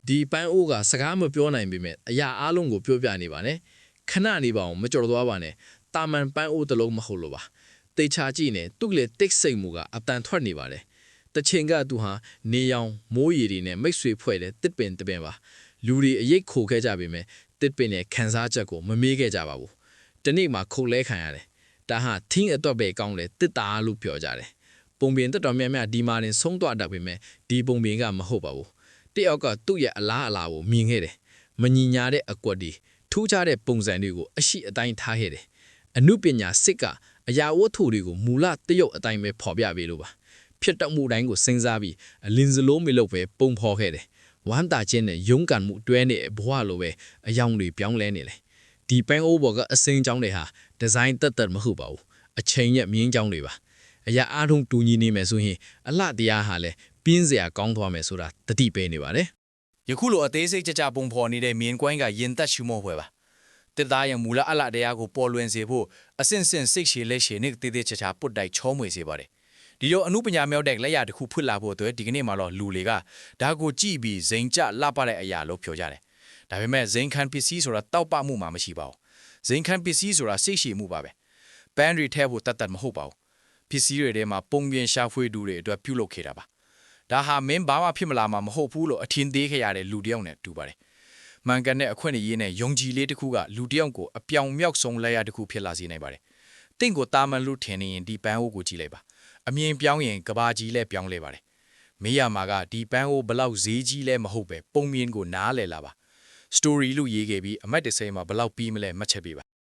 ဒီပန်းအိုးကစကားမပြောနိုင်ပေမဲ့အရာအားလုံးကိုပြောပြနေပါနဲ့ခဏနေပါအောင်မကြော်သွားပါနဲ့တာမန်ပန်းအိုးတစ်လုံးမဟုတ်လို့ပါတေချာကြည့်နေသူ့လေတိတ်ဆိတ်မှုကအတန်ထွက်နေပါတယ်တချင်ကသူဟာနေရောင်မိုးရီတွေနဲ့မိတ်ဆွေဖွဲ့တဲ့တစ်ပင်တစ်ပင်ပါလူတွေအရိတ်ခိုခဲ့ကြပေမဲ့တစ်ပင်ရဲ့ခန်းစားချက်ကိုမမေးခဲ့ကြပါဘူးတနေ့မှခုတ်လဲခံရတယ်ဒါဟာထင်းအတွက်ပဲကောင်းတယ်တစ်တာလို့ပြောကြတယ်ပုံပြင်တက်တော်မြတ်မြတ်ဒီမာရင်ဆုံးသွားတတ်ပေမဲ့ဒီပုံပြင်ကမဟုတ်ပါဘူးတယောက်ကသူ့ရဲ့အလားအလာကိုမြင်ခဲ့တယ်မညီညာတဲ့အကွက်တွေထူးခြားတဲ့ပုံစံတွေကိုအရှိအတိုင်းထားခဲ့တယ်အမှုပညာစစ်ကအရာဝတ္ထုတွေကိုမူလတရုတ်အတိုင်းပဲဖော်ပြပေးလို့ပါဖြစ်တတ်မှုတိုင်းကိုစဉ်းစားပြီးအလင်းစလုံးမလို့ပဲပုံဖော်ခဲ့တယ်ဝမ်းတာချင်းနဲ့ရုန်းကန်မှုတွဲနေဘဝလိုပဲအယောင်တွေပြောင်းလဲနေတယ်ဒီပန်းအိုးဘော်ကအစိမ်းကြောင်းတွေဟာဒီဇိုင်းတက်မဟုတ်ပါဘူးအချိန်ရဲ့မြင်းကြောင်းတွေပါအရာအားလုံးတူညီနေမယ်ဆိုရင်အလှတရားဟာလည်းပြင်းစရာကောင်းသွားမယ်ဆိုတာတတိပေးနေပါတယ် ယခုလိုအသေးစိတ်ကြကြပုံဖော်နေတဲ့မြင်းကွင်းကရင်သက်ရှုမော့ဖွယ်ပါတစ်သားရဲ့မူလအလှတရားကိုပေါ်လွင်စေဖို့အစင်စင်စိတ်ရှည်လက်ရှည်နဲ့တေးသေးချာချာပုတ်တိုက်ချောမွေစေပါတယ်ဒီလိုအမှုပညာမြောက်တဲ့လက်ရတစ်ခုဖွင့်လာဖို့အတွက်ဒီကနေ့မှာတော့လူတွေကဒါကိုကြည့်ပြီးဇိမ်ကျလှပတဲ့အရာလို့ပြောကြတယ်ဒါပေမဲ့ဇိမ်ခံပစ္စည်းဆိုတာတောက်ပမှုမှမရှိပါဘူးဇိမ်ခံပစ္စည်းဆိုတာစိတ်ရှည်မှုပါပဲပန်းရီထဲဖို့တတ်မဟုတ်ပါဘူးပစ္စည်းတွေထဲမှာပုံပြင်ရှာဖွေတူတွေအတွက်ပြုလုပ်ခဲ့တာပါဒါဟာမင်းဘာမှဖြစ်မလာမှာမဟုတ်ဘူးလို့အထင်သေးခဲ့ရတဲ့လူတယောက်နဲ့တူပါတယ်မှန်ကန်တဲ့အခွင့်အရေးနဲ့ယုံကြည်လေးတစ်ခုကလူတယောက်ကိုအပြောင်မြောက်ဆုံးလက်ရတစ်ခုဖြစ်လာစေနိုင်ပါတယ်တင့်ကိုတာမန်လူထင်နေရင်ဒီပန်းအိုးကိုကြည့်လိုက်ပါအမြင်ပြောင်းရင်ကဘာကြီးလဲပြောင်းလဲပါတယ်မေးရမှာကဒီပန်းအိုးဘလောက်ဈေးကြီးလဲမဟုတ်ပဲပုံမြင်ကိုနားလဲလာပါ story လို့ရေးခဲ့ပြီးအမတ်တစိမ်းမှာဘလောက်ပြီးမလဲမှတ်ချက်ပေးပါ